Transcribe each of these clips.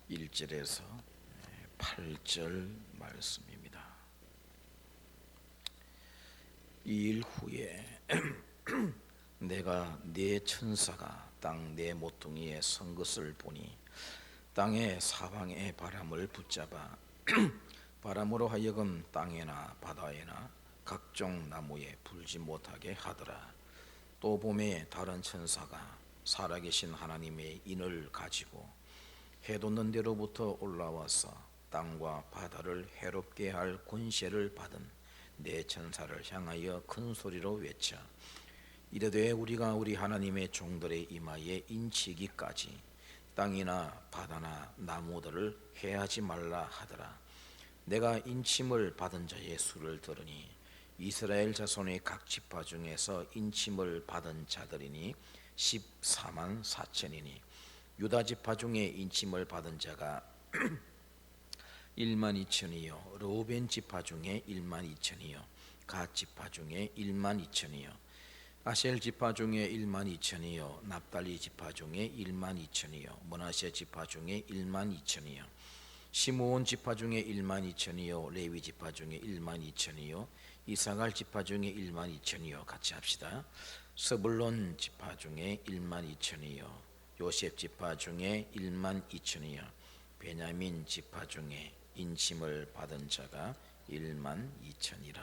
1절에서 8절 말씀입니다. 이 일 후에 내가 네 천사가 땅 네 모퉁이에 선 것을 보니 땅의 사방의 바람을 붙잡아 바람으로 하여금 땅에나 바다에나 각종 나무에 불지 못하게 하더라. 또 봄에 다른 천사가 살아계신 하나님의 인을 가지고 해 돋는 데로부터 올라와서 땅과 바다를 해롭게 할 권세를 받은 네 천사를 향하여 큰 소리로 외쳐 이르되 우리가 우리 하나님의 종들의 이마에 인치기까지 땅이나 바다나 나무들을 해하지 말라 하더라. 내가 인침을 받은 자의 수를 들으니 이스라엘 자손의 각 지파 중에서 인침을 받은 자들이니 14만 4천이니 유다 지파 중에 인침을 받은 자가 1만 2천이요 르우벤 지파 중에 1만 2천이요 갓 지파 중에 1만 2천이요 아셀 지파 중에 1만 2천이요 납달리 지파 중에 1만 2천이요 므낫세 지파 중에 1만 2천이요 시므온 지파 중에 1만 2천이요 레위 지파 중에 1만 2천이요 이사갈 지파 중에 1만 2천이요 같이 합시다. 스불론 지파 중에 1만 2천이요 요셉 지파 중에 1만 2천이요 베냐민 지파 중에 인침을 받은 자가 1만 2천이라.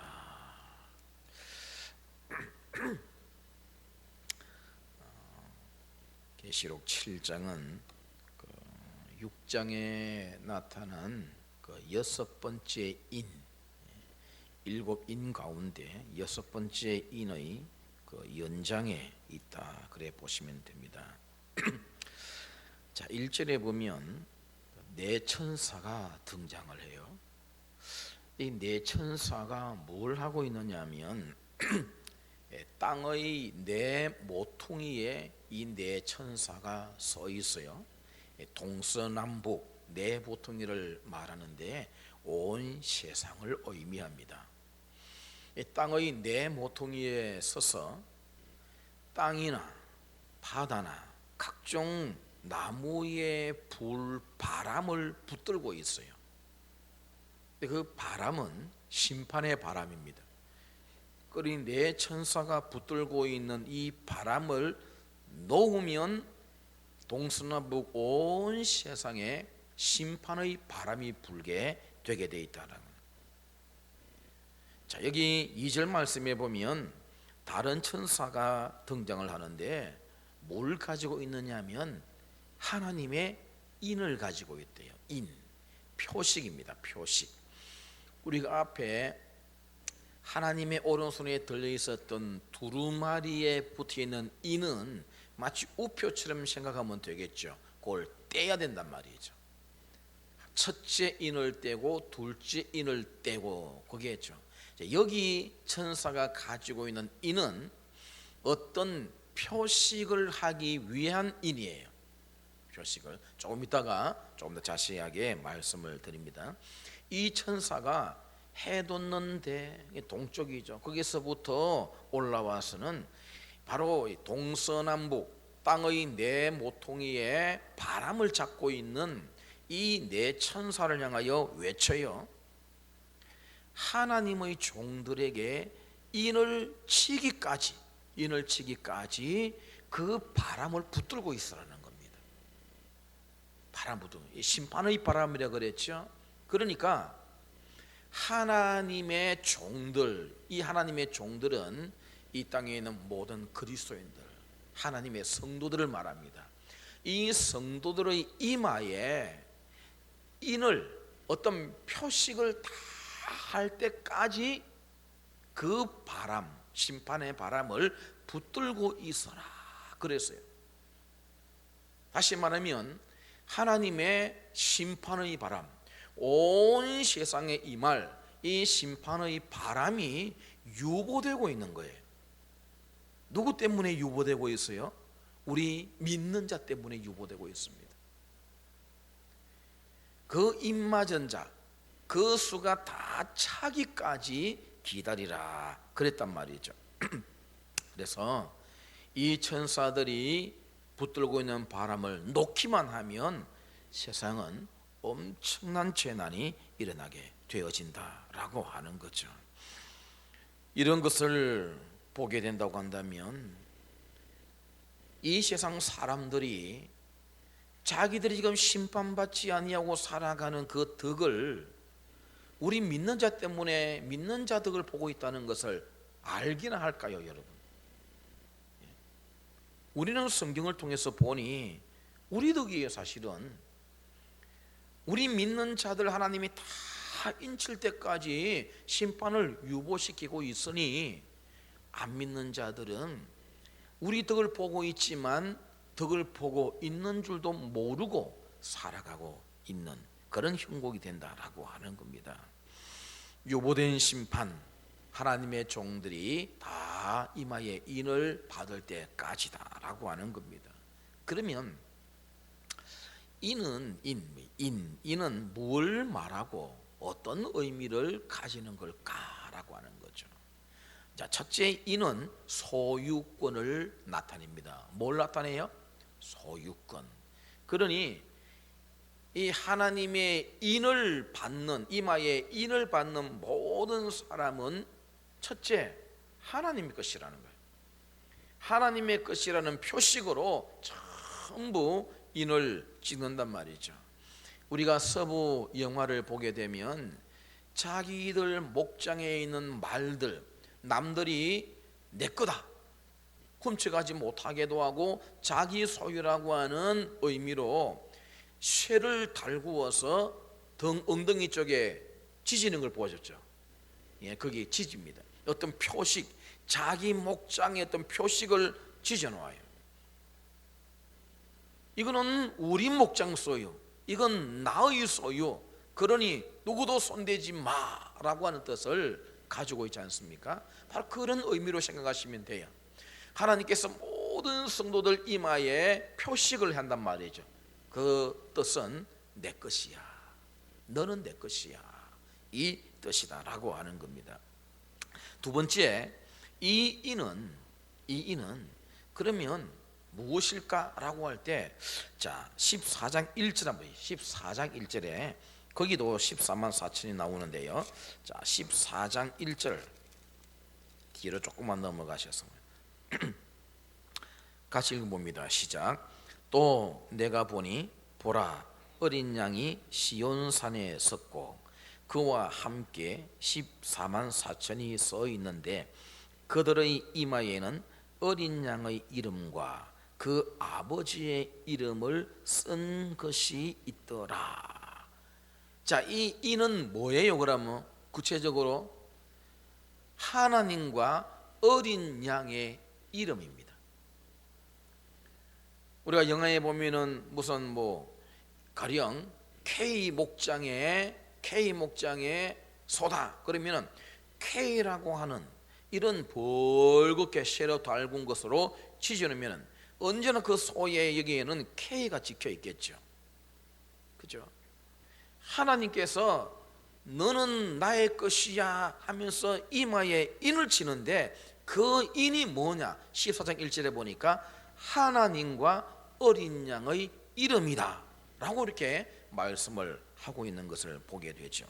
계시록 7장은 6장에 나타난 여섯 번째 인, 일곱 인 가운데 여섯 번째 인의 연장에 있다 그래 보시면 됩니다. 자, 1절에 보면 네 천사가 등장을 해요. 이 네 천사가 뭘 하고 있느냐 하면 땅의 네 모퉁이에 이 네 천사가 서 있어요. 동서남북 네 모퉁이를 말하는데 온 세상을 의미합니다. 땅의 네 모퉁이에 서서 땅이나 바다나 각종 나무에 불 바람을 붙들고 있어요. 그 바람은 심판의 바람입니다. 이 네 천사가 붙들고 있는 이 바람을 놓으면 동서남북 온 세상에 심판의 바람이 불게 되게 돼 있다는 거예요. 자, 여기 2절 말씀에 보면 다른 천사가 등장을 하는데 뭘 가지고 있느냐 하면 하나님의 인을 가지고 있대요. 인, 표식입니다. 표식. 우리가 앞에 하나님의 오른손에 들려 있었던 두루마리에 붙어 있는 인은 마치 우표처럼 생각하면 되겠죠. 그걸 떼야 된단 말이죠. 첫째 인을 떼고 둘째 인을 떼고 그게죠. 여기 천사가 가지고 있는 인은 어떤 표식을 하기 위한 인이에요. 표식을 조금 이따가 조금 더 자세하게 말씀을 드립니다. 이 천사가 해 돋는데 동쪽이죠. 거기서부터 올라와서는 바로 동서남북 땅의 네 모퉁이에 바람을 잡고 있는 이 네 천사를 향하여 외쳐요. 하나님의 종들에게 인을 치기까지 그 바람을 붙들고 있으라는 겁니다. 바람 붙들고 심판의 바람이라 그랬죠. 그러니까 하나님의 종들, 이 하나님의 종들은 이 땅에 있는 모든 그리스도인들, 하나님의 성도들을 말합니다. 이 성도들의 이마에 인을 어떤 표식을 다 할 때까지 그 바람, 심판의 바람을 붙들고 있어라 그랬어요. 다시 말하면 하나님의 심판의 바람, 온 세상에 임할 이 심판의 바람이 유보되고 있는 거예요. 누구 때문에 유보되고 있어요? 우리 믿는 자 때문에 유보되고 있습니다. 그 입맞은 자, 그 수가 다 차기까지 기다리라 그랬단 말이죠. 그래서 이 천사들이 붙들고 있는 바람을 놓기만 하면 세상은 엄청난 재난이 일어나게 되어진다라고 하는 거죠. 이런 것을 보게 된다고 한다면 이 세상 사람들이 자기들이 지금 심판받지 아니하고 살아가는 그 덕을 우리 믿는 자 때문에 믿는 자 덕을 보고 있다는 것을 알기나 할까요, 여러분? 우리는 성경을 통해서 보니 우리 덕이에요. 사실은 우리 믿는 자들 하나님이 다 인칠 때까지 심판을 유보시키고 있으니 안 믿는 자들은 우리 덕을 보고 있지만 덕을 보고 있는 줄도 모르고 살아가고 있는 그런 형국이 된다라고 하는 겁니다. 유보된 심판, 하나님의 종들이 다 이마에 인을 받을 때까지다라고 하는 겁니다. 그러면 인은 뭘 말하고 어떤 의미를 가지는 걸까라고 하는 거죠. 자, 첫째, 인은 소유권을 나타냅니다. 뭘 나타내요? 소유권. 그러니 이 하나님의 인을 받는, 이마에 인을 받는 모든 사람은 첫째, 하나님의 것이라는 거예요. 하나님의 것이라는 표식으로 전부 인을 찍는단 말이죠. 우리가 서부 영화를 보게 되면 자기들 목장에 있는 말들, 남들이 내 거다 훔쳐가지 못하게도 하고 자기 소유라고 하는 의미로 쇠를 달구어서 엉덩이 쪽에 지지는 걸 보여줬죠. 예, 그게 지집니다. 어떤 표식, 자기 목장의 어떤 표식을 지져놓아요. 이거는 우리 목장 소유, 이건 나의 소유, 그러니 누구도 손대지 마라고 하는 뜻을 가지고 있지 않습니까? 바로 그런 의미로 생각하시면 돼요. 하나님께서 모든 성도들 이마에 표식을 한단 말이죠. 그 뜻은 내 것이야, 너는 내 것이야, 이 뜻이다라고 하는 겁니다. 두 번째, 이 인은 그러면 무엇일까라고 할 때, 자 14장 1절 한번 14장 1절에 거기도 14만 4천이 나오는데요. 자 14장 1절 뒤로 조금만 넘어가셔서 같이 읽어봅니다. 시작. 또 내가 보니 보라, 어린 양이 시온산에 섰고 그와 함께 14만 4천이 서 있는데 그들의 이마에는 어린 양의 이름과 그 아버지의 이름을 쓴 것이 있더라. 자, 이 이는 뭐예요? 그러면 구체적으로 하나님과 어린 양의 이름입니다. 우리가 영화에 보면은 무슨 가령 K 목장에 소다 그러면은 K라고 하는 이런 벌겋게 쇠로 달군 것으로 지져놓으면은 언제나 그 소의 여기에는 K가 찍혀 있겠죠. 그죠? 하나님께서 너는 나의 것이야 하면서 이마에 인을 치는데 그 인이 뭐냐? 14장 1절에 보니까 하나님과 어린 양의 이름이다 라고 이렇게 말씀을 하고 있는 것을 보게 되죠.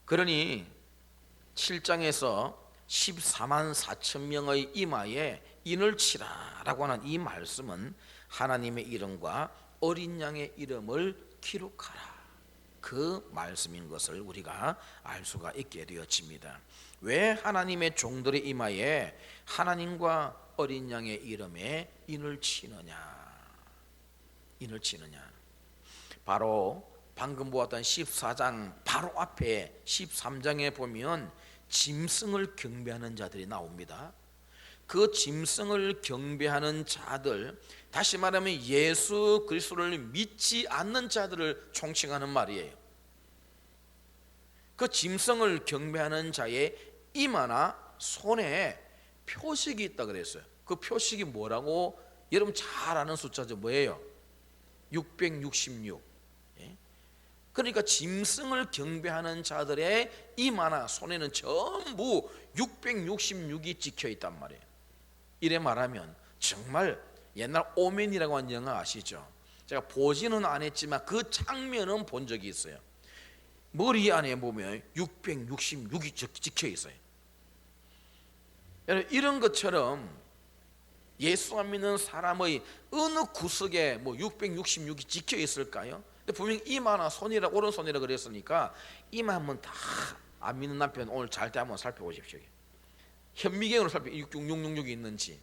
그러니 7장에서 14만 4천 명의 이마에 인을 치라 라고 하는 이 말씀은 하나님의 이름과 어린 양의 이름을 기록하라, 그 말씀인 것을 우리가 알 수가 있게 되어집니다. 왜 하나님의 종들의 이마에 하나님과 어린 양의 이름에 인을 치느냐? 바로 방금 보았던 14장 바로 앞에 13장에 보면 짐승을 경배하는 자들이 나옵니다. 그 짐승을 경배하는 자들, 다시 말하면 예수 그리스도를 믿지 않는 자들을 총칭하는 말이에요. 그 짐승을 경배하는 자의 이마나 손에 표식이 있다 그랬어요. 그 표식이 뭐라고 여러분 잘 아는 숫자죠. 뭐예요? 666. 그러니까 짐승을 경배하는 자들의 이마나 손에는 전부 666이 찍혀 있단 말이에요. 이래 말하면 정말 옛날 오맨이라고 하는 영화 아시죠? 제가 보지는 않았지만 그 장면은 본 적이 있어요. 머리 안에 보면 666이 찍혀 있어요. 여러분, 이런 것처럼 예수 안 믿는 사람의 어느 구석에 뭐 666이 찍혀 있을까요? 근데 분명히 이마나 손이라 오른손이라 그랬으니까 이마 한번 다 안 믿는 남편 오늘 잘 때 한번 살펴보십시오. 현미경으로 살펴 666이 있는지.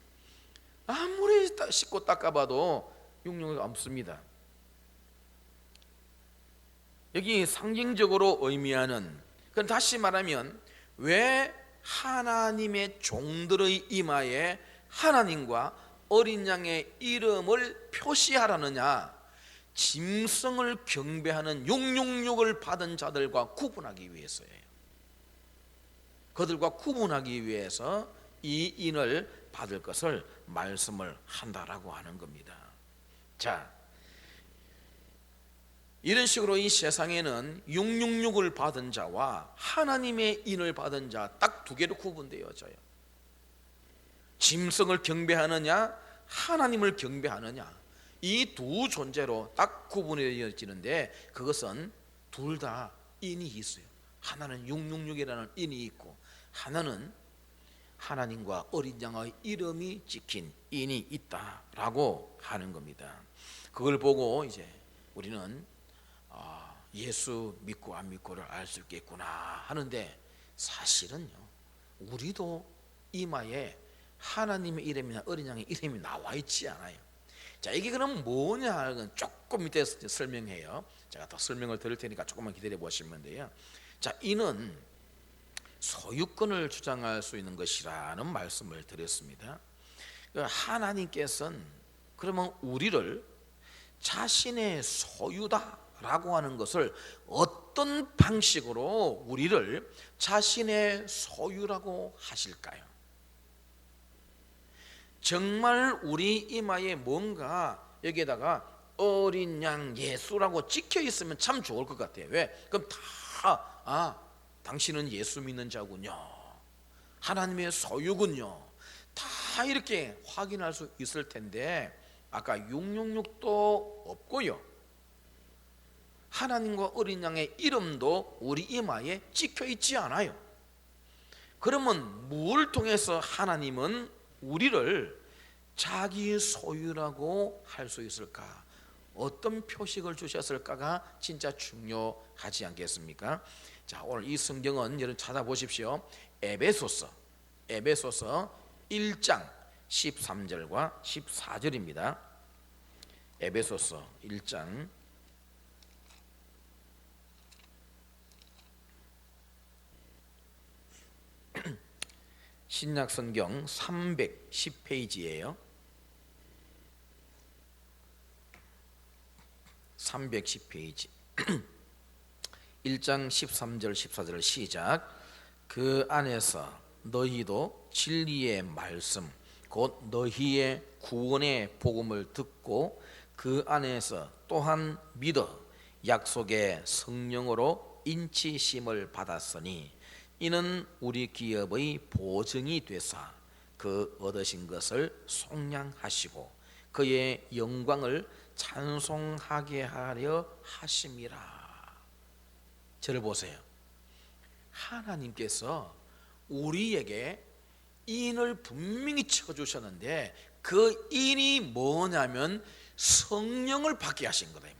아무리 씻고 닦아봐도 666이 없습니다. 여기 상징적으로 의미하는, 그건 다시 말하면 왜 하나님의 종들의 이마에 하나님과 어린 양의 이름을 표시하라느냐? 짐승을 경배하는 666을 받은 자들과 구분하기 위해서예요. 그들과 구분하기 위해서 이 인을 받을 것을 말씀을 한다라고 하는 겁니다. 자, 이런 식으로 이 세상에는 666을 받은 자와 하나님의 인을 받은 자 딱 두 개로 구분되어져요. 짐승을 경배하느냐 하나님을 경배하느냐, 이 두 존재로 딱 구분되어지는데 그것은 둘 다 인이 있어요. 하나는 666이라는 인이 있고 하나는 하나님과 어린 양의 이름이 찍힌 인이 있다라고 하는 겁니다. 그걸 보고 이제 우리는 예수 믿고 안 믿고를 알 수 있겠구나 하는데, 사실은요 우리도 이마에 하나님의 이름이나 어린 양의 이름이 나와 있지 않아요. 자, 이게 그럼 뭐냐 하는 건 조금 밑에 설명해요. 제가 더 설명을 드릴 테니까 조금만 기다려 보시면 돼요. 자, 이는 소유권을 주장할 수 있는 것이라는 말씀을 드렸습니다. 하나님께서는 그러면 우리를 자신의 소유다라고 하는 것을 어떤 방식으로 우리를 자신의 소유라고 하실까요? 정말 우리 이마에 뭔가 여기에다가 어린 양 예수라고 찍혀 있으면 참 좋을 것 같아요. 왜? 그럼 다 당신은 예수 믿는 자군요, 하나님의 소유군요, 다 이렇게 확인할 수 있을 텐데 아까 666도 없고요, 하나님과 어린 양의 이름도 우리 이마에 찍혀 있지 않아요. 그러면 뭘 통해서 하나님은 우리를 자기 소유라고 할 수 있을까? 어떤 표식을 주셨을까가 진짜 중요하지 않겠습니까? 자, 오늘 이 성경은 여러분 찾아보십시오. 에베소서 1장 13절과 14절입니다. 에베소서 1장 신약성경 310페이지예요. 310페이지 1장 13절 14절 시작. 그 안에서 너희도 진리의 말씀 곧 너희의 구원의 복음을 듣고 그 안에서 또한 믿어 약속의 성령으로 인치심을 받았으니 이는 우리 기업의 보증이 되사 그 얻으신 것을 속량하시고 그의 영광을 찬송하게 하려 하심이라. 저를 보세요. 하나님께서 우리에게 인을 분명히 쳐주셨는데 그 인이 뭐냐면 성령을 받게 하신 거다 이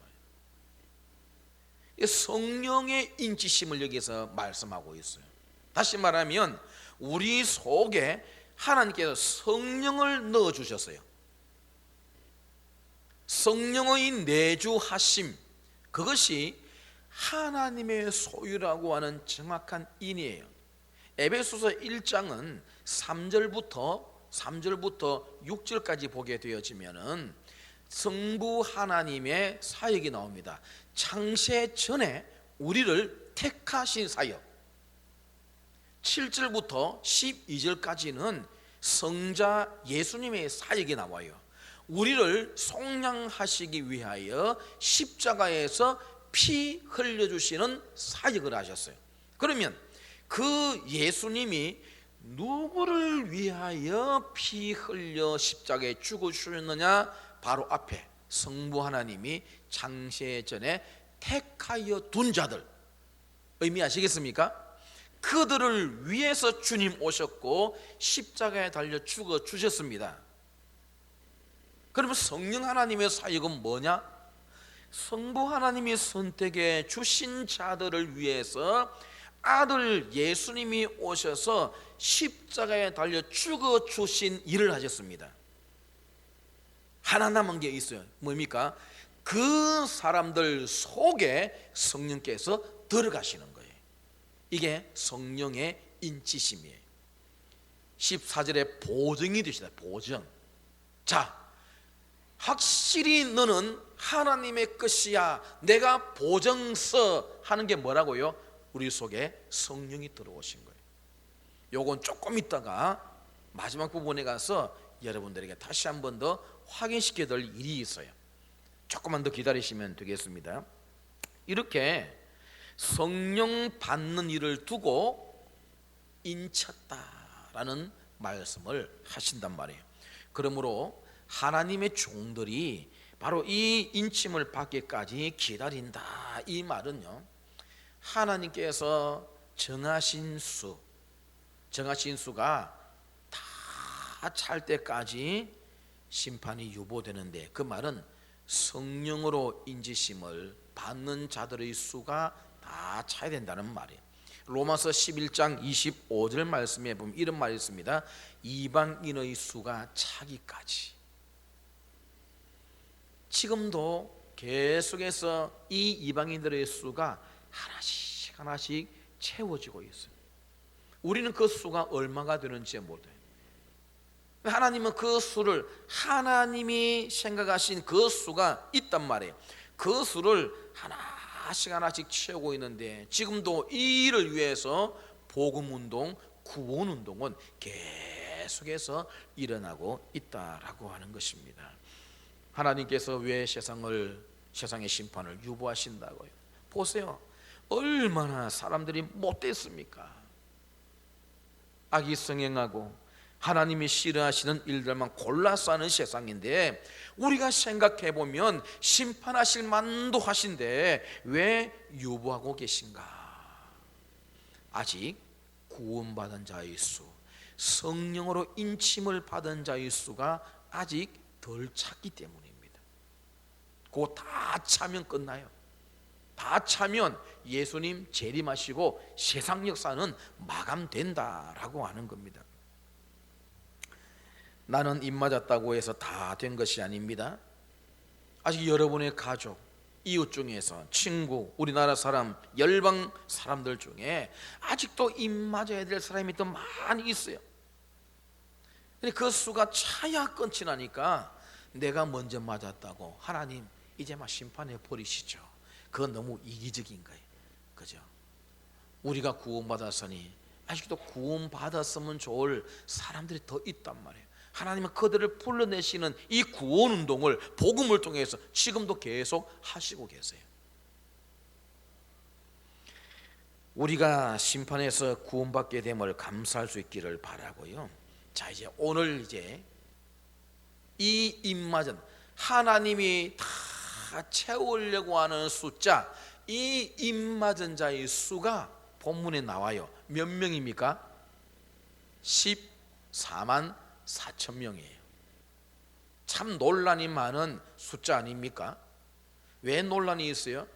말이에요. 성령의 인치심을 여기서 말씀하고 있어요. 다시 말하면 우리 속에 하나님께서 성령을 넣어주셨어요. 성령의 내주하심, 그것이 하나님의 소유라고 하는 정확한 인이에요. 에베소서 1장은 3절부터 6절까지 보게 되어지면은 성부 하나님의 사역이 나옵니다. 창세 전에 우리를 택하신 사역. 7절부터 12절까지는 성자 예수님의 사역이 나와요. 우리를 속량하시기 위하여 십자가에서 피 흘려주시는 사역을 하셨어요. 그러면 그 예수님이 누구를 위하여 피 흘려 십자가에 죽으셨느냐? 바로 앞에 성부 하나님이 창세 전에 택하여 둔 자들, 의미하시겠습니까? 그들을 위해서 주님 오셨고 십자가에 달려 죽어 주셨습니다. 그러면 성령 하나님의 사역은 뭐냐? 성부 하나님이 선택해 주신 자들을 위해서 아들 예수님이 오셔서 십자가에 달려 죽어 주신 일을 하셨습니다. 하나 남은 게 있어요. 뭡니까? 그 사람들 속에 성령께서 들어가시는 거예요. 이게 성령의 인치심이에요. 14절에 보증이 되시다. 보증. 자, 확실히 너는 하나님의 것이야, 내가 보증서 하는 게 뭐라고요? 우리 속에 성령이 들어오신 거예요. 요건 조금 있다가 마지막 부분에 가서 여러분들에게 다시 한 번 더 확인시켜 드릴 일이 있어요. 조금만 더 기다리시면 되겠습니다. 이렇게 성령 받는 일을 두고 인쳤다라는 말씀을 하신단 말이에요. 그러므로 하나님의 종들이 바로 이 인침을 받기까지 기다린다, 이 말은요, 하나님께서 정하신 수가 다 찰 때까지 심판이 유보되는데, 그 말은 성령으로 인지심을 받는 자들의 수가 다 차야 된다는 말이에요. 로마서 11장 25절 말씀에 보면 이런 말이 있습니다. 이방인의 수가 차기까지. 지금도 계속해서 이 이방인들의 수가 하나씩 하나씩 채워지고 있어요. 우리는 그 수가 얼마가 되는지 몰라요. 하나님은 그 수를, 하나님이 생각하신 그 수가 있단 말이에요. 그 수를 하나씩 하나씩 채우고 있는데, 지금도 이 일을 위해서 복음운동, 구원운동은 계속해서 일어나고 있다라고 하는 것입니다. 하나님께서 왜 세상의 심판을 유보하신다고요? 보세요, 얼마나 사람들이 못됐습니까? 악이 성행하고 하나님이 싫어하시는 일들만 골라서 하는 세상인데, 우리가 생각해 보면 심판하실 만도 하신데 왜 유보하고 계신가? 아직 구원받은 자의 수, 성령으로 인침을 받은 자의 수가 아직 덜 찼기 때문입니다. 그거 다 차면 끝나요. 다 차면 예수님 재림하시고 세상 역사는 마감된다라고 하는 겁니다. 나는 입 맞았다고 해서 다 된 것이 아닙니다. 아직 여러분의 가족, 이웃 중에서, 친구, 우리나라 사람, 열방 사람들 중에 아직도 입 맞아야 될 사람이 더 많이 있어요. 그 수가 차야 끝이 나니까 내가 먼저 맞았다고 하나님 이제 막 심판해 버리시죠. 그건 너무 이기적인 거예요. 그죠? 우리가 구원받았으니 아직도 구원받았으면 좋을 사람들이 더 있단 말이에요. 하나님은 그들을 불러내시는 이 구원운동을 복음을 통해서 지금도 계속 하시고 계세요. 우리가 심판에서 구원받게 됨을 감사할 수 있기를 바라고요. 자, 이제 오늘 이제 이 입맞은 하나님이 다 채우려고 하는 숫자, 이 입맞은 자의 수가 본문에 나와요. 몇 명입니까? 14만 4천 명이에요. 참 논란이 많은 숫자 아닙니까? 왜 논란이 있어요?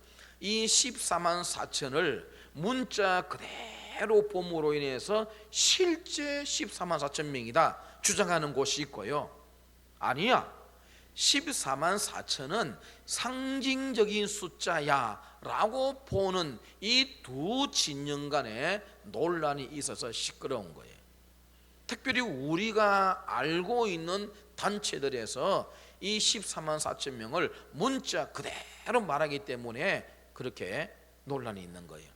이 14만 4천을 문자 그대로 봄으로 인해서 실제 14만 4천 명이다 주장하는 곳이 있고요. 아니야, 14만 4천은 상징적인 숫자야 라고 보는 이 두 진영 간에 논란이 있어서 시끄러운 거예요. 특별히 우리가 알고 있는 단체들에서 이 14만 4천 명을 문자 그대로 말하기 때문에 그렇게 논란이 있는 거예요.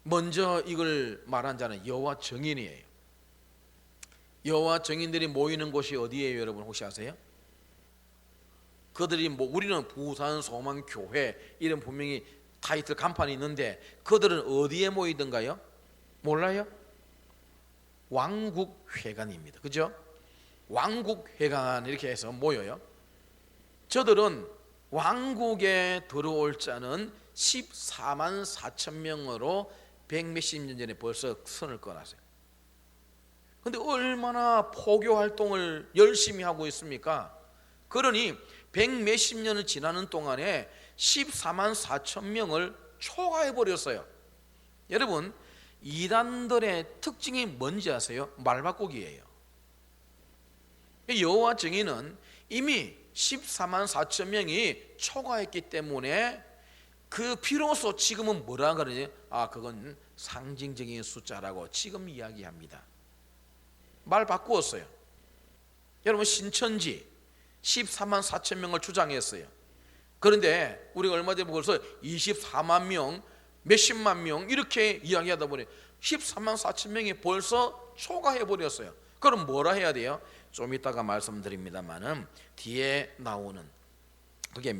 먼저 이걸 말한 자는 여호와 증인이에요. 여호와 증인들이 모이는 곳이 어디예요, 여러분 혹시 아세요? 그들이 우리는 부산 소망 교회 이런 분명히 타이틀 간판이 있는데 그들은 어디에 모이던가요? 몰라요? 왕국회관입니다. 그죠? 왕국회관 이렇게 해서 모여요. 저들은 왕국에 들어올 자는 14만 4천 명으로 백몇십 년 전에 벌써 선을 꺼놨어요. 근데 얼마나 포교 활동을 열심히 하고 있습니까? 그러니 백몇십 년을 지나는 동안에 14만 4천 명을 초과해 버렸어요. 여러분, 이단들의 특징이 뭔지 아세요? 말바꾸기예요. 여호와 정의는 이미 14만 4천 명이 초과했기 때문에 그 비로소 지금은 뭐라 그러지? 그건 상징적인 숫자라고 지금 이야기합니다. 말 바꾸었어요. 여러분, 신천지 14만 4천 명을 주장했어요. 그런데 우리가 얼마 전에 벌써 24만 명, 몇십만 명 이렇게 이야기하다 보니 14만 4천 명이 벌써 초과해 버렸어요. 그럼 뭐라 해야 돼요? 좀 이따가 말씀드립니다만은 뒤에 나오는 그게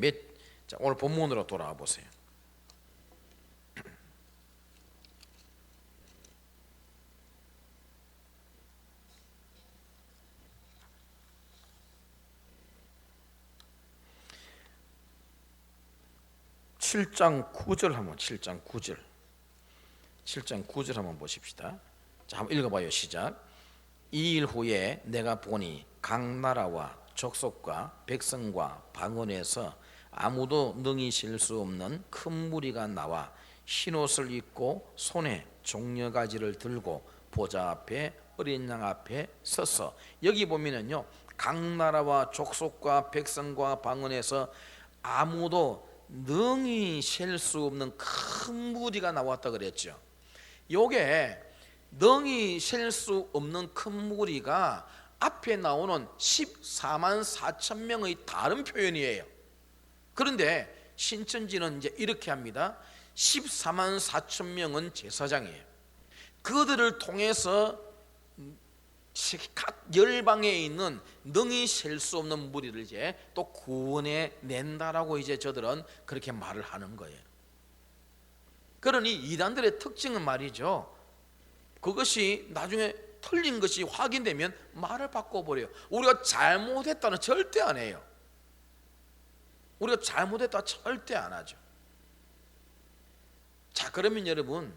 자, 오늘 본문으로 돌아와 보세요. 칠 장 9절 한번 7장 9절 한번 보십시다. 자, 한번 읽어봐요. 시작. 이 일 후에 내가 보니 각 나라와 족속과 백성과 방언에서 아무도 능히 실 수 없는 큰 무리가 나와 흰옷을 입고 손에 종려가지를 들고 보좌 앞에 어린 양 앞에 서서, 여기 보면은요, 각 나라와 족속과 백성과 방언에서 아무도 능히 셀 수 없는 큰 무리가 나왔다 그랬죠. 요게 능히 셀 수 없는 큰 무리가 앞에 나오는 14만 4천 명의 다른 표현이에요. 그런데 신천지는 이제 이렇게 합니다. 14만 4천 명은 제사장이에요. 그들을 통해서 각 열방에 있는 능히 셀 수 없는 무리를 이제 또 구원해 낸다라고 이제 저들은 그렇게 말을 하는 거예요. 그러니 이단들의 특징은 말이죠, 그것이 나중에 틀린 것이 확인되면 말을 바꿔버려요. 우리가 잘못했다는 절대 안 해요. 우리가 잘못했다 절대 안 하죠. 자, 그러면 여러분,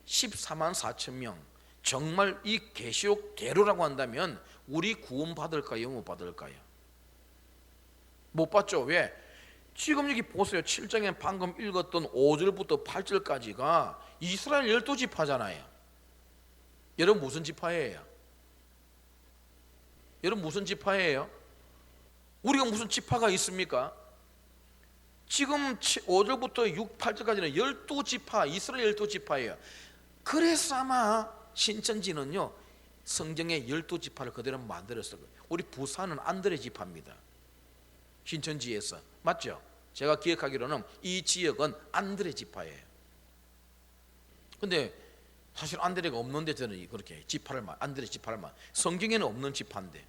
14만 4천 명 정말 이 계시록대로라고 한다면 우리 구원 받을까요? 못 받을까요? 못 받죠. 왜? 지금 여기 보세요. 7장에 방금 읽었던 5절부터 8절까지가 이스라엘 12지파잖아요. 여러분 무슨 지파예요? 여러분 무슨 지파예요? 우리가 무슨 지파가 있습니까? 지금 5절부터 6, 8절까지는 12지파, 이스라엘 12지파예요. 그래서 아마 신천지는요, 성경의 12지파를 그대로 만들었어요. 우리 부산은 안드레 지파입니다. 신천지에서. 맞죠? 제가 기억하기로는 이 지역은 안드레 지파예요. 근데 사실 안드레가 없는데 저는 그렇게 안드레 지파를 성경에는 없는 지파인데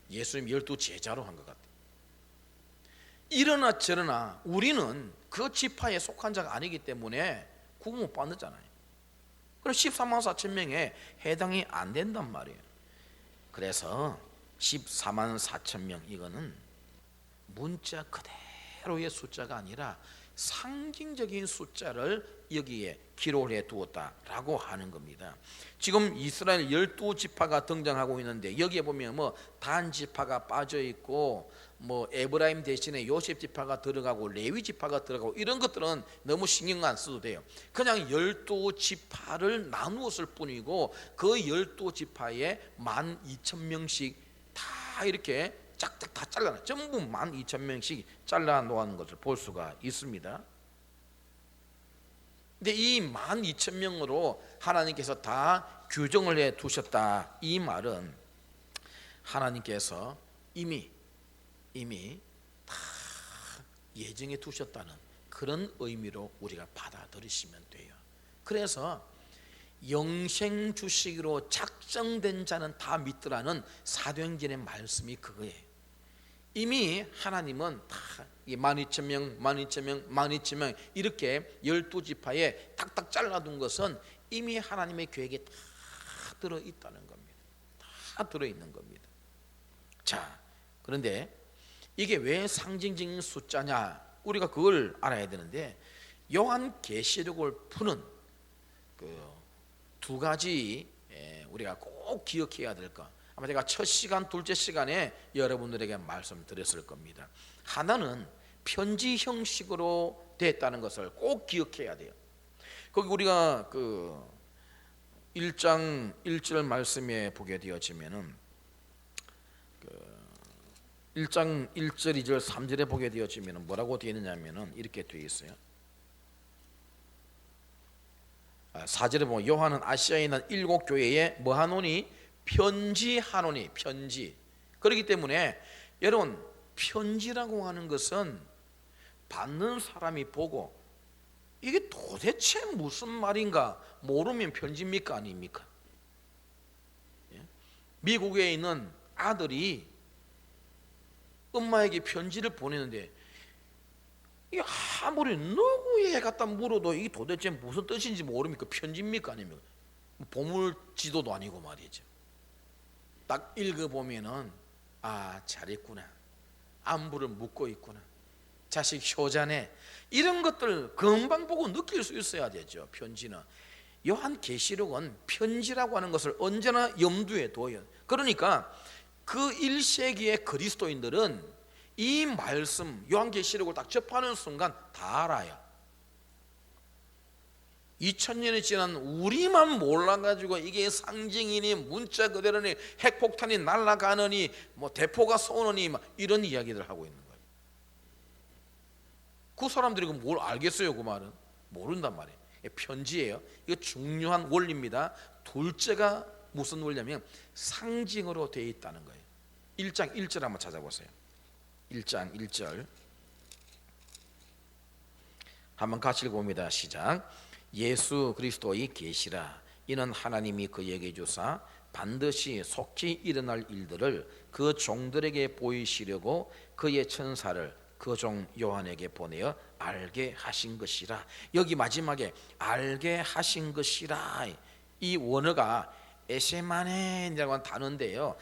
예수님 12제자로 한 것 같아요. 이러나 저러나 우리는 그 지파에 속한 자가 아니기 때문에 구원 못 받잖아요. 그래서 14만 4천 명에 해당이 안 된단 말이에요. 그래서 14만 4천 명, 이거는 문자 그대로의 숫자가 아니라 상징적인 숫자를 여기에 기록을 해 두었다라고 하는 겁니다. 지금 이스라엘 12지파가 등장하고 있는데 여기에 보면 뭐 단 지파가 빠져 있고 뭐 에브라임 대신에 요셉 지파가 들어가고 레위 지파가 들어가고 이런 것들은 너무 신경 안 써도 돼요. 그냥 12지파를 나누었을 뿐이고 그 12지파에 12,000명씩 다 이렇게 짝짝 다 잘라, 전부 12,000명씩 잘라 놓은 것을 볼 수가 있습니다. 근데 이 12,000명으로 하나님께서 다 규정을 해 두셨다, 이 말은 하나님께서 이미 다 예정해 두셨다는 그런 의미로 우리가 받아들이시면 돼요. 그래서 영생 주시기로 작정된 자는 다 믿으라는 사도행전의 말씀이 그거예요. 이미 하나님은 다 12,000명, 12,000명, 12,000명 이렇게 12지파에 탁탁 잘라둔 것은 이미 하나님의 계획에 다 들어있다는 겁니다. 다 들어있는 겁니다. 자, 그런데 이게 왜 상징적인 숫자냐? 우리가 그걸 알아야 되는데, 요한계시록을 푸는 그 두 가지 우리가 꼭 기억해야 될 것. 아마 제가 첫 시간, 둘째 시간에 여러분들에게 말씀드렸을 겁니다. 하나는 편지 형식으로 됐다는 것을 꼭 기억해야 돼요. 거기 우리가 그 1장 1절 말씀에 보게 되어지면은 1장 1절, 2절, 3절에 보게 되어지면은 뭐라고 되어 있느냐면은 이렇게 되어 있어요. 4절에 보면 요한은 아시아에 있는 7교회에 뭐 하노니? 편지하노니. 편지. 그렇기 때문에 여러분, 편지라고 하는 것은 받는 사람이 보고 이게 도대체 무슨 말인가 모르면 편지입니까 아닙니까? 미국에 있는 아들이 엄마에게 편지를 보내는데 이 아무리 누구에 갖다 물어도 이게 도대체 무슨 뜻인지 모릅니까? 편지입니까 아닙니까? 보물지도도 아니고 말이죠. 딱 읽어보면은 아, 잘했구나, 안부를 묻고 있구나, 자식 효자네, 이런 것들 금방 보고 느낄 수 있어야 되죠. 편지는. 요한계시록은 편지라고 하는 것을 언제나 염두에 둬요. 그러니까 그 1세기의 그리스도인들은 이 말씀 요한계시록을 딱 접하는 순간 다 알아요. 2000년이 지난 우리만 몰라가지고 이게 상징이니 문자 그대로니 핵폭탄이 날아가느니 뭐 대포가 쏘느니 막 이런 이야기들 하고 있는 거예요. 그 사람들이 뭘 알겠어요? 그 말은 모른단 말이에요. 편지예요. 이거 중요한 원리입니다. 둘째가 무슨 원리냐면 상징으로 되어 있다는 거예요. 1장 1절 한번 찾아보세요. 1장 1절 한번 같이 읽어봅니다. 시작. 예수 그리스도의 계시라. 이는 하나님이 그에게 주사 반드시 속히 일어날 일들을 그 종들에게 보이시려고 그의 천사를 그 종 요한에게 보내어 알게 하신 것이라. 여기 마지막에 알게 하신 것이라, 이 원어가 에세마넨이라고 하는 단어인데요,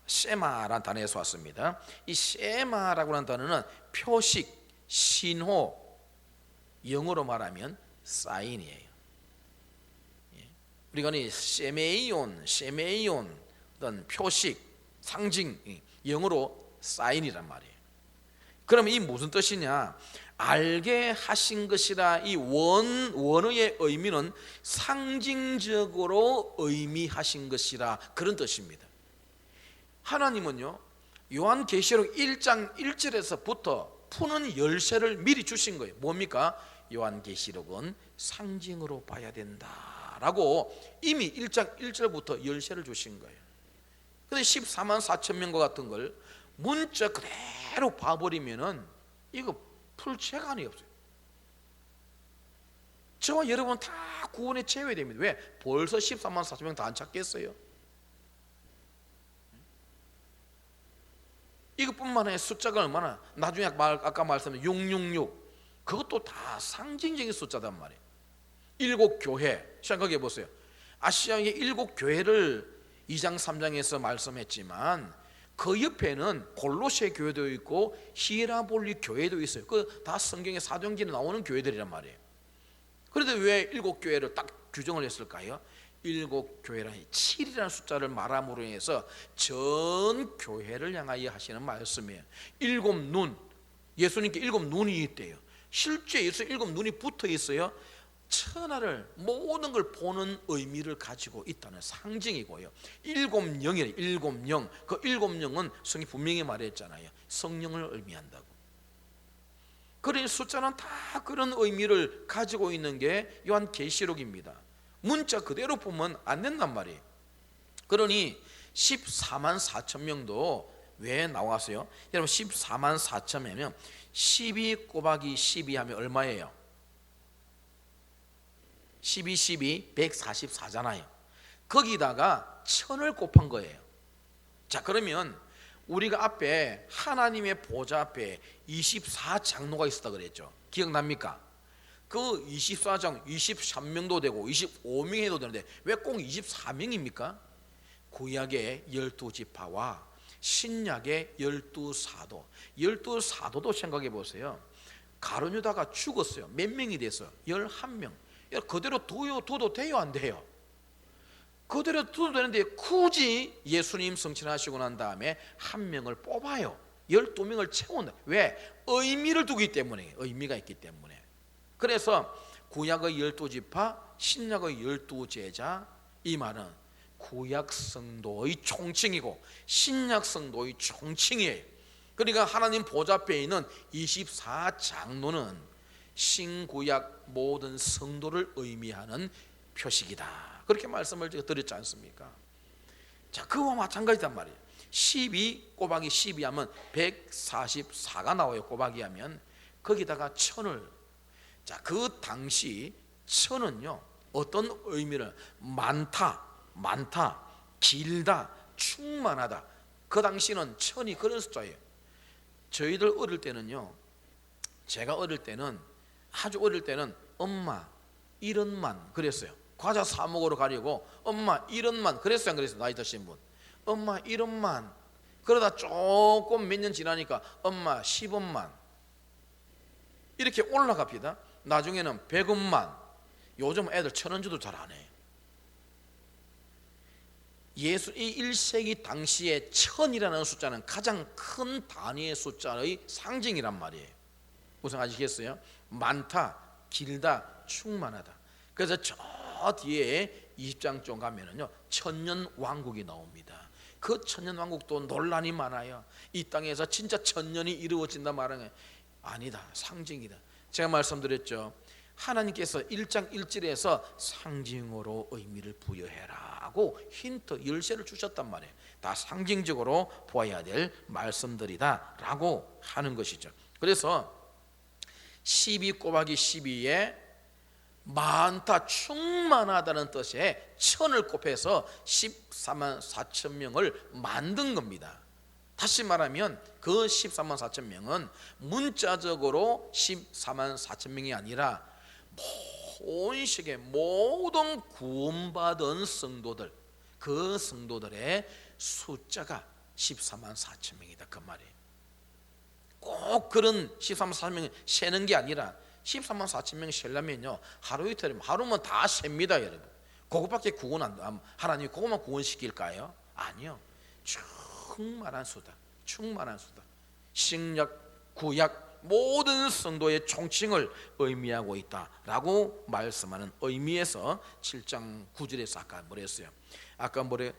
세마라는 단어에서 왔습니다. 이 세마라고 하는 단어는 표식, 신호, 영어로 말하면 사인이에요. 우리가 세메이온 어떤 표식, 상징, 영어로 사인이란 말이에요. 그러면 이 무슨 뜻이냐? 알게 하신 것이라. 이 원어의 의미는 상징적으로 의미하신 것이라, 그런 뜻입니다. 하나님은요, 요한계시록 1장 1절에서부터 푸는 열쇠를 미리 주신 거예요. 뭡니까? 요한계시록은 상징으로 봐야 된다라고 이미 1장 1절부터 열쇠를 주신 거예요. 근데 14만 4천 명과 같은 걸 문자 그대로 봐버리면은 이거 풀 채간이 없어요. 저와 여러분 다 구원에 제외됩니다. 왜? 벌써 14만 4천 명 다 안 찾겠어요? 이것뿐만 아니라 숫자가 얼마나, 나중에 아까 말씀드린 666, 그것도 다 상징적인 숫자단 말이에요. 7교회 생각해 보세요. 아시아의 7교회를 2장 3장에서 말씀했지만 그 옆에는 골로새 교회도 있고 히에라볼리 교회도 있어요. 그 다 성경의 사도행전에 나오는 교회들이란 말이에요. 그런데 왜 7교회를 딱 규정을 했을까요? 7교회라는 7이라는 숫자를 말함으로 해서 전 교회를 향하여 하시는 말씀이에요. 7눈, 예수님께 7눈이 있대요. 실제 예수 7눈이 붙어 있어요. 천하를 모든 걸 보는 의미를 가지고 있다는 상징이고요. 7영이래요. 7영. 그 7영은 성이 분명히 말했잖아요. 성령을 의미한다고. 그러니 숫자는 다 그런 의미를 가지고 있는 게 요한계시록입니다. 문자 그대로 보면 안 된단 말이에요. 그러니 14만 4천 명도 왜 나왔어요? 여러분 14만 4천 명이면 12 곱하기 12 하면 얼마예요? 12, 12, 144잖아요. 거기다가 1000을 곱한 거예요. 자, 그러면 우리가 앞에 하나님의 보좌 앞에 24장로가 있었다 그랬죠. 기억납니까? 그 24장 23명도 되고 25명 해도 되는데 왜 꼭 24명입니까? 구약의 12지파와 신약의 12사도, 12사도도 생각해 보세요. 가룟 유다가 죽었어요. 몇 명이 됐어요? 11명. 그대로 둬도 돼요, 안 돼요? 그대로 둬도 되는데 굳이 예수님 성취하시고 난 다음에 한 명을 뽑아요. 12명을 채운다. 왜? 의미를 두기 때문에. 의미가 있기 때문에. 그래서 구약의 12지파, 신약의 12제자, 이 말은 구약 성도의 총칭이고 신약 성도의 총칭이에요. 그러니까 하나님 보좌 앞에 있는 24장로는 신구약 모든 성도를 의미하는 표식이다. 그렇게 말씀을 제가 드렸지 않습니까? 자, 그와 마찬가지단 말이에요. 12 곱하기 12 하면 144가 나와요. 곱하기 하면 거기다가 천을, 자, 그 당시 천은요 어떤 의미를, 많다, 길다, 충만하다. 그 당시는 천이 그런 숫자예요. 저희들 어릴 때는요, 제가 어릴 때는, 아주 어릴 때는 엄마 1원만 그랬어요. 과자 사 먹으러 가려고 엄마 1원만 그랬어요, 안 그랬어요? 나이 드신 분, 엄마 1원만. 그러다 조금 몇 년 지나니까 엄마 10원만 이렇게 올라갑니다. 나중에는 100원만. 요즘 애들 1000원 줘도 잘 안 해. 예수 이 1세기 당시에 천이라는 숫자는 가장 큰 단위의 숫자의 상징이란 말이에요. 무슨 아시겠어요? 많다, 길다, 충만하다. 그래서 저 뒤에 20장 쪽 가면은요 천년 왕국이 나옵니다. 그 천년 왕국도 논란이 많아요. 이 땅에서 진짜 천년이 이루어진다 말하는 아니다, 상징이다. 제가 말씀드렸죠. 하나님께서 1장 1절에서 상징으로 의미를 부여해라고 힌트 열쇠를 주셨단 말이에요. 다 상징적으로 보아야 될 말씀들이다 라고 하는 것이죠. 그래서 12 곱하기 12에 많다, 충만하다는 뜻에 천을 곱해서 14만 4천 명을 만든 겁니다. 다시 말하면 그 14만 4천 명은 문자적으로 14만 4천 명이 아니라 온 세계 모든 구원받은 성도들, 그 성도들의 숫자가 14만 4천 명이다 그 말이에요. 꼭 그런 14만 4천 명을 세는 게 아니라 14만 4천 명 세려면요 하루 이틀이면 하루면 다 셉니다 여러분. 그것밖에 구원 안, 하나님이 그것만 구원시킬까요? 아니요. 충만한 수다, 충만한 수다. 신약, 구약 모든 성도의 총칭을 의미하고 있다라고 말씀하는 의미에서 7장 9절에서 아까 뭐랬어요? 아까 뭐래?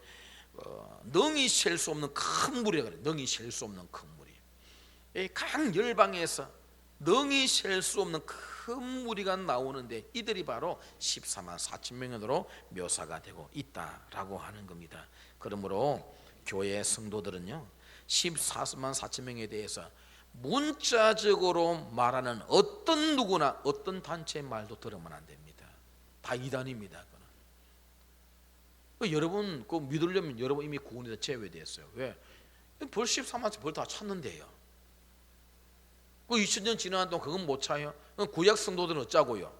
능히 셀 수 없는 큰 물이라 그래. 능히 셀 수 없는 큰 물이. 강 열방에서 능히 셀 수 없는 큰 무리가 나오는데 이들이 바로 14만 4천 명으로 묘사가 되고 있다라고 하는 겁니다. 그러므로 교회 성도들은요 14만 4천 명에 대해서 문자적으로 말하는 어떤 누구나 어떤 단체의 말도 들으면 안 됩니다. 다 이단입니다. 여러분 그 믿으려면 여러분 이미 구원에서 제외됐어요. 왜? 벌써 14만 벌 다 찾는데요. 그 2000년 지난 동안 그건 못 차요. 구약 성도들은 어쩌고요?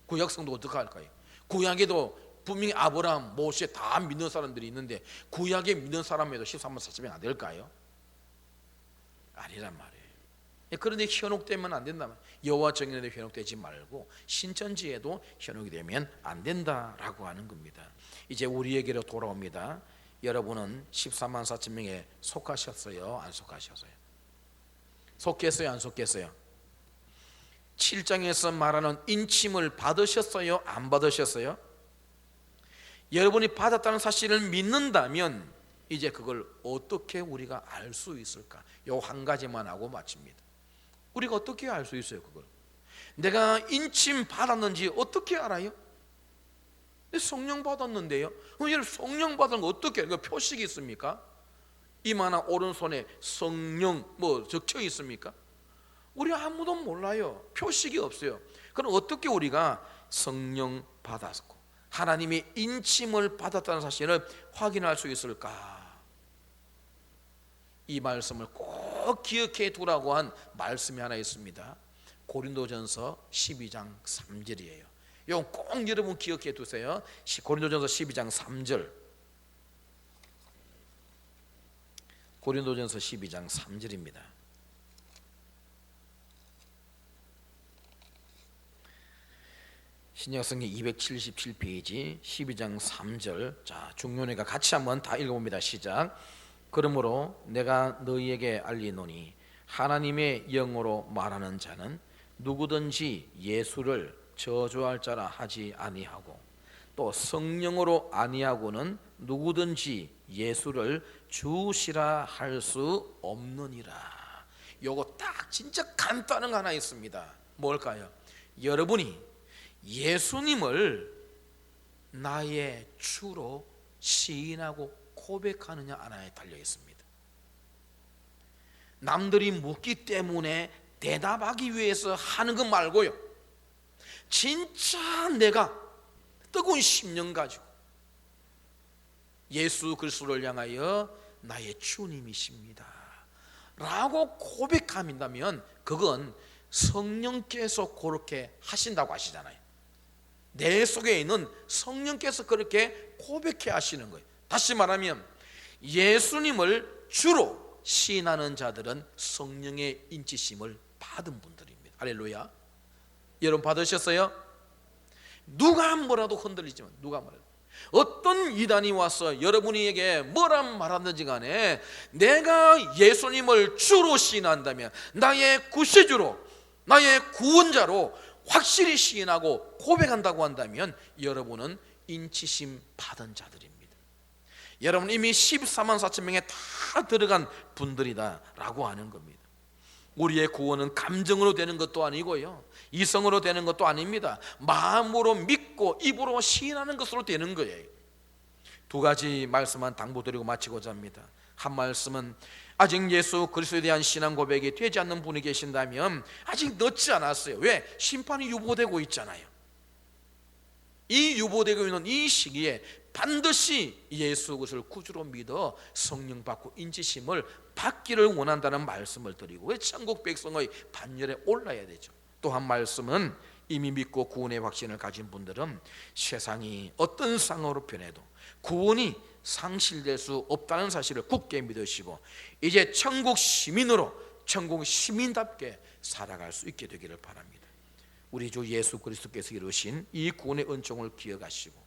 구약 성도 어떻게 할까요? 구약에도 분명히 아브라함, 모세 다 믿는 사람들이 있는데 구약에 믿는 사람에도 14만 4천 명 안 될까요? 아니란 말이에요. 그런데 현혹되면 안 된다면 여호와 정인에도 현혹되지 말고 신천지에도 현혹이 되면 안 된다라고 하는 겁니다. 이제 우리에게로 돌아옵니다. 여러분은 14만 4천 명에 속하셨어요? 안 속하셨어요? 속했어요? 안 속했어요? 7장에서 말하는 인침을 받으셨어요? 안 받으셨어요? 여러분이 받았다는 사실을 믿는다면 이제 그걸 어떻게 우리가 알 수 있을까? 요 한 가지만 하고 마칩니다. 우리가 어떻게 알 수 있어요? 그걸 내가 인침 받았는지 어떻게 알아요? 성령 받았는데요. 여러분 성령 받은 거 어떻게 알아요? 표식이 있습니까? 이마나 오른손에 성령 뭐 적혀 있습니까? 우리 아무도 몰라요. 표식이 없어요. 그럼 어떻게 우리가 성령 받았고 하나님이 인침을 받았다는 사실을 확인할 수 있을까? 이 말씀을 꼭 기억해 두라고 한 말씀이 하나 있습니다. 고린도전서 12장 3절이에요. 이건 꼭 여러분 기억해 두세요. 고린도전서 12장 3절. 고린도전서 12장 3절입니다. 신약성경 277페이지 12장 3절. 자, 중년회가 같이 한번 다 읽어봅니다. 시작. 그러므로 내가 너희에게 알리노니 하나님의 영으로 말하는 자는 누구든지 예수를 저주할 자라 하지 아니하고 또 성령으로 아니하고는 누구든지 예수를 주시라 할 수 없느니라. 요거 딱 진짜 간단한 거 하나 있습니다. 뭘까요? 여러분이 예수님을 나의 주로 시인하고 고백하느냐 안 하느냐에 달려 있습니다. 남들이 묻기 때문에 대답하기 위해서 하는 것 말고요, 진짜 내가 뜨거운 심령 가지고 예수 그리스도를 향하여 나의 주님이십니다 라고 고백한다면 그건 성령께서 그렇게 하신다고 하시잖아요. 내 속에 있는 성령께서 그렇게 고백해 하시는 거예요. 다시 말하면 예수님을 주로 시인하는 자들은 성령의 인치심을 받은 분들입니다. 할렐루야. 여러분 받으셨어요? 누가 뭐라도 흔들리지만, 누가 뭐라도, 어떤 이단이 와서 여러분에게 뭐라 말하든지 간에 내가 예수님을 주로 시인한다면, 나의 구세주로, 나의 구원자로 확실히 시인하고 고백한다고 한다면 여러분은 인치심 받은 자들입니다. 여러분 이미 14만 4천 명에 다 들어간 분들이다 라고 하는 겁니다. 우리의 구원은 감정으로 되는 것도 아니고요, 이성으로 되는 것도 아닙니다. 마음으로 믿고 입으로 시인하는 것으로 되는 거예요. 두 가지 말씀만 당부드리고 마치고자 합니다. 한 말씀은 아직 예수 그리스도에 대한 신앙 고백이 되지 않는 분이 계신다면 아직 늦지 않았어요. 왜? 심판이 유보되고 있잖아요. 이 유보되고 있는 이 시기에 반드시 예수 그리스도를 구주로 믿어 성령 받고 인지심을 받기를 원한다는 말씀을 드리고, 왜 천국 백성의 반열에 올라야 되죠. 또 한 말씀은 이미 믿고 구원의 확신을 가진 분들은 세상이 어떤 상황으로 변해도 구원이 상실될 수 없다는 사실을 굳게 믿으시고 이제 천국 시민으로, 천국 시민답게 살아갈 수 있게 되기를 바랍니다. 우리 주 예수 그리스도께서 이루신 이 구원의 은총을 기억하시고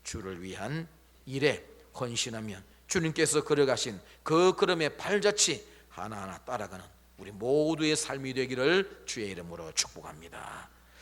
주를 위한 일에 헌신하면 주님께서 걸어가신 그 걸음의 발자취 하나하나 따라가는 우리 모두의 삶이 되기를 주의 이름으로 축복합니다.